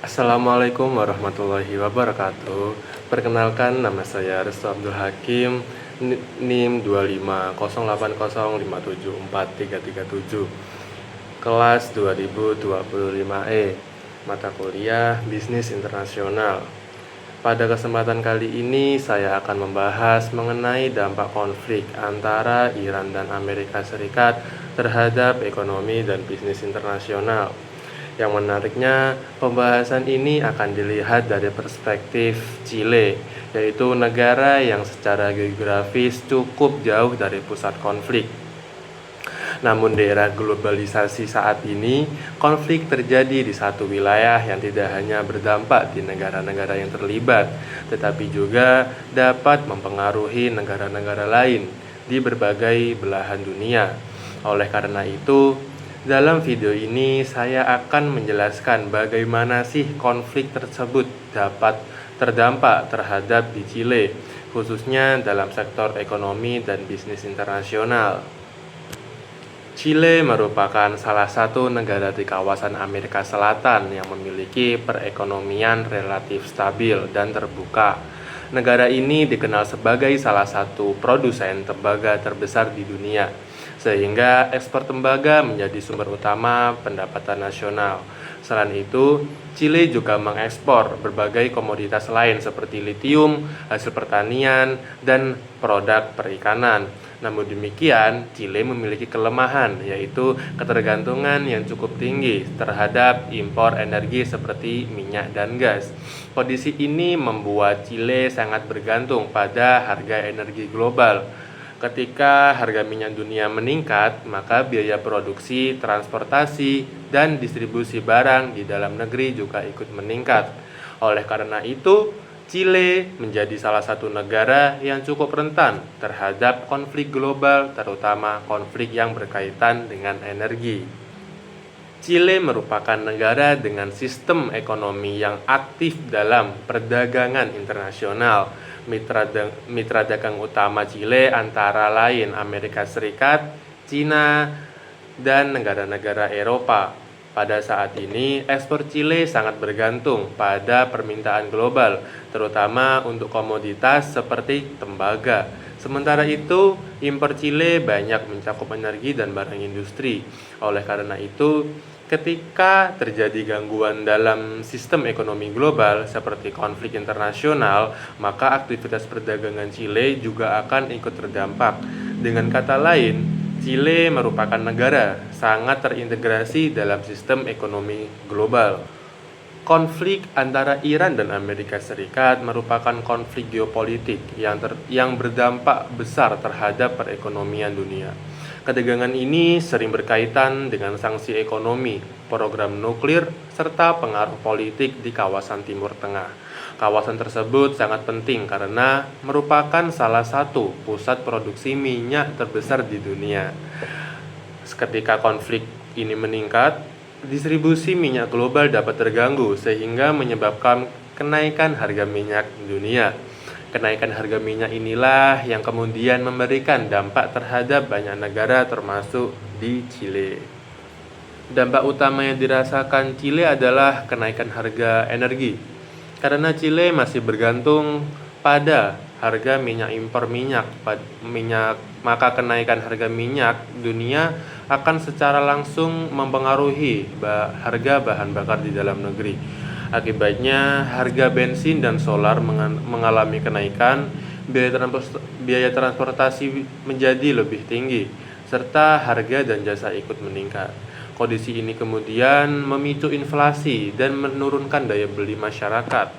Assalamualaikum warahmatullahi wabarakatuh. Perkenalkan, nama saya Restu Abdul Hakim, NIM 25080574337, kelas 2025E, mata kuliah Bisnis Internasional. Pada kesempatan kali ini saya akan membahas mengenai dampak konflik antara Iran dan Amerika Serikat terhadap ekonomi dan bisnis internasional. Yang menariknya, pembahasan ini akan dilihat dari perspektif Chile, yaitu negara yang secara geografis cukup jauh dari pusat konflik. Namun di era globalisasi saat ini, konflik terjadi di satu wilayah yang tidak hanya berdampak di negara-negara yang terlibat, tetapi juga dapat mempengaruhi negara-negara lain di berbagai belahan dunia. Oleh karena itu, dalam video ini saya akan menjelaskan bagaimana sih konflik tersebut dapat terdampak terhadap di Chile, khususnya dalam sektor ekonomi dan bisnis internasional. Chile merupakan salah satu negara di kawasan Amerika Selatan yang memiliki perekonomian relatif stabil dan terbuka. Negara ini dikenal sebagai salah satu produsen tembaga terbesar di dunia, sehingga ekspor tembaga menjadi sumber utama pendapatan nasional. Selain itu, Chile juga mengekspor berbagai komoditas lain seperti litium, hasil pertanian, dan produk perikanan. Namun demikian, Chile memiliki kelemahan, yaitu ketergantungan yang cukup tinggi terhadap impor energi seperti minyak dan gas. Kondisi ini membuat Chile sangat bergantung pada harga energi global. Ketika harga minyak dunia meningkat, maka biaya produksi, transportasi, dan distribusi barang di dalam negeri juga ikut meningkat. Oleh karena itu, Chile menjadi salah satu negara yang cukup rentan terhadap konflik global, terutama konflik yang berkaitan dengan energi. Chile merupakan negara dengan sistem ekonomi yang aktif dalam perdagangan internasional. Mitra dagang utama Chile antara lain Amerika Serikat, Cina, dan negara-negara Eropa. Pada saat ini, ekspor Chile sangat bergantung pada permintaan global, terutama untuk komoditas seperti tembaga. Sementara itu, impor Chile banyak mencakup energi dan barang industri. Oleh karena itu, ketika terjadi gangguan dalam sistem ekonomi global seperti konflik internasional, maka aktivitas perdagangan Chile juga akan ikut terdampak. Dengan kata lain, Chile merupakan negara sangat terintegrasi dalam sistem ekonomi global. Konflik antara Iran dan Amerika Serikat merupakan konflik geopolitik yang berdampak besar terhadap perekonomian dunia. Ketegangan ini sering berkaitan dengan sanksi ekonomi, program nuklir, serta pengaruh politik di kawasan Timur Tengah. Kawasan tersebut sangat penting karena merupakan salah satu pusat produksi minyak terbesar di dunia. Ketika konflik ini meningkat, distribusi minyak global dapat terganggu sehingga menyebabkan kenaikan harga minyak dunia. Kenaikan harga minyak inilah yang kemudian memberikan dampak terhadap banyak negara termasuk di Chile. Dampak utama yang dirasakan Chile adalah kenaikan harga energi. Karena Chile masih bergantung pada harga minyak impor maka kenaikan harga minyak dunia akan secara langsung mempengaruhi harga bahan bakar di dalam negeri. Akibatnya, harga bensin dan solar mengalami kenaikan, biaya transportasi menjadi lebih tinggi, serta harga dan jasa ikut meningkat. Kondisi ini kemudian memicu inflasi dan menurunkan daya beli masyarakat.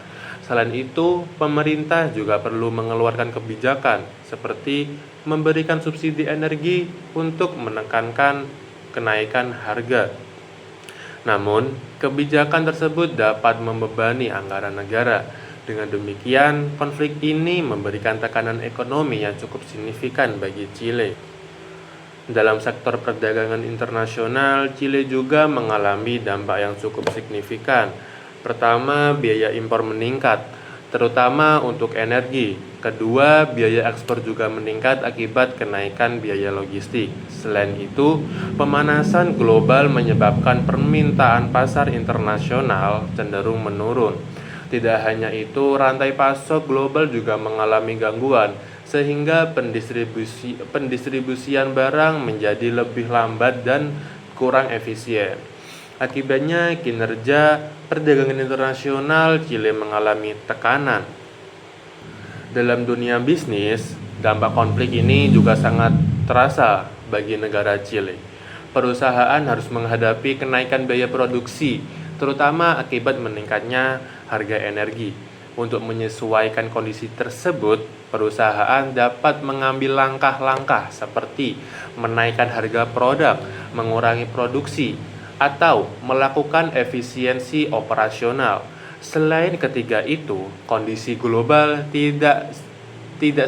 Selain itu, pemerintah juga perlu mengeluarkan kebijakan seperti memberikan subsidi energi untuk menekankan kenaikan harga. Namun, kebijakan tersebut dapat membebani anggaran negara. Dengan demikian, konflik ini memberikan tekanan ekonomi yang cukup signifikan bagi Chile. Dalam sektor perdagangan internasional, Chile juga mengalami dampak yang cukup signifikan. Pertama, biaya impor meningkat. terutama untuk energi. Kedua, biaya ekspor juga meningkat akibat kenaikan biaya logistik. Selain itu, pemanasan global menyebabkan permintaan pasar internasional cenderung menurun. Tidak hanya itu, rantai pasok global juga mengalami gangguan, sehingga pendistribusian barang menjadi lebih lambat dan kurang efisien. Akibatnya, kinerja perdagangan internasional Chile mengalami tekanan. Dalam dunia bisnis, dampak konflik ini juga sangat terasa bagi negara Chile. Perusahaan harus menghadapi kenaikan biaya produksi, terutama akibat meningkatnya harga energi. Untuk menyesuaikan kondisi tersebut, perusahaan dapat mengambil langkah-langkah seperti menaikkan harga produk, mengurangi produksi, atau melakukan efisiensi operasional. Selain ketiga itu, kondisi global tidak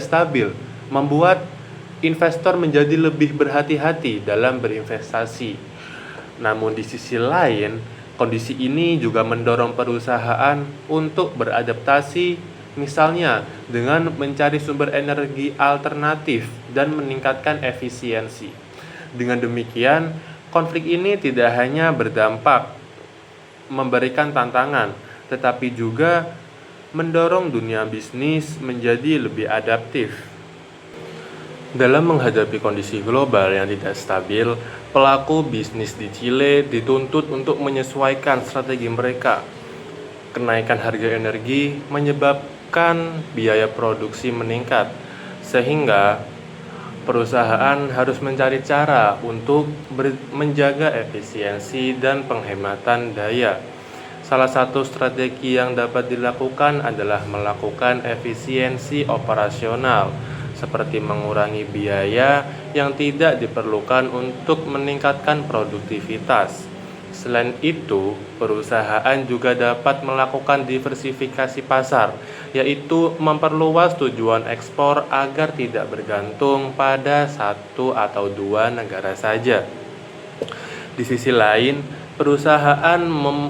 stabil, membuat investor menjadi lebih berhati-hati dalam berinvestasi. Namun di sisi lain, kondisi ini juga mendorong perusahaan untuk beradaptasi, misalnya dengan mencari sumber energi alternatif dan meningkatkan efisiensi. Dengan demikian, konflik ini tidak hanya berdampak memberikan tantangan, tetapi juga mendorong dunia bisnis menjadi lebih adaptif. Dalam menghadapi kondisi global yang tidak stabil, pelaku bisnis di Chile dituntut untuk menyesuaikan strategi mereka. Kenaikan harga energi menyebabkan biaya produksi meningkat, sehingga perusahaan harus mencari cara untuk menjaga efisiensi dan penghematan daya. Salah satu strategi yang dapat dilakukan adalah melakukan efisiensi operasional, seperti mengurangi biaya yang tidak diperlukan untuk meningkatkan produktivitas. Selain itu, perusahaan juga dapat melakukan diversifikasi pasar, yaitu memperluas tujuan ekspor agar tidak bergantung pada satu atau dua negara saja. Di sisi lain, perusahaan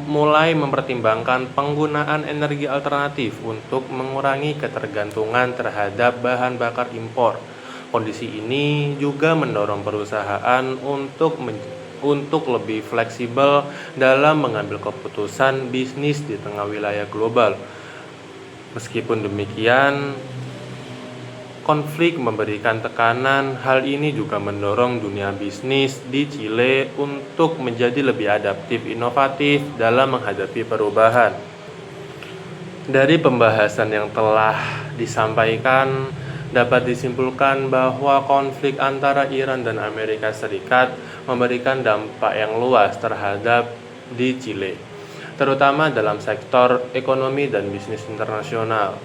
mulai mempertimbangkan penggunaan energi alternatif untuk mengurangi ketergantungan terhadap bahan bakar impor. Kondisi ini juga mendorong perusahaan untuk lebih fleksibel dalam mengambil keputusan bisnis di tengah wilayah global. Meskipun demikian, konflik memberikan tekanan. Hal ini juga mendorong dunia bisnis di Chile untuk menjadi lebih adaptif, inovatif dalam menghadapi perubahan. Dari pembahasan yang telah disampaikan, dapat disimpulkan bahwa konflik antara Iran dan Amerika Serikat memberikan dampak yang luas terhadap di Chile, terutama dalam sektor ekonomi dan bisnis internasional.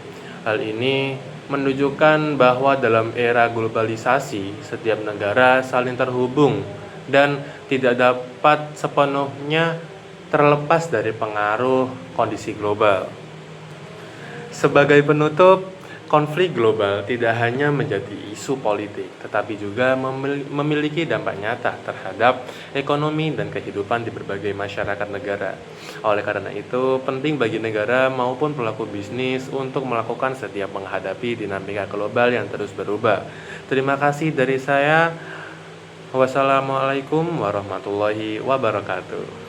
Hal ini menunjukkan bahwa dalam era globalisasi, setiap negara saling terhubung dan tidak dapat sepenuhnya terlepas dari pengaruh kondisi global. Sebagai penutup, konflik global tidak hanya menjadi isu politik, tetapi juga memiliki dampak nyata terhadap ekonomi dan kehidupan di berbagai masyarakat negara. Oleh karena itu, penting bagi negara maupun pelaku bisnis untuk melakukan setiap menghadapi dinamika global yang terus berubah. Terima kasih dari saya. Wassalamualaikum warahmatullahi wabarakatuh.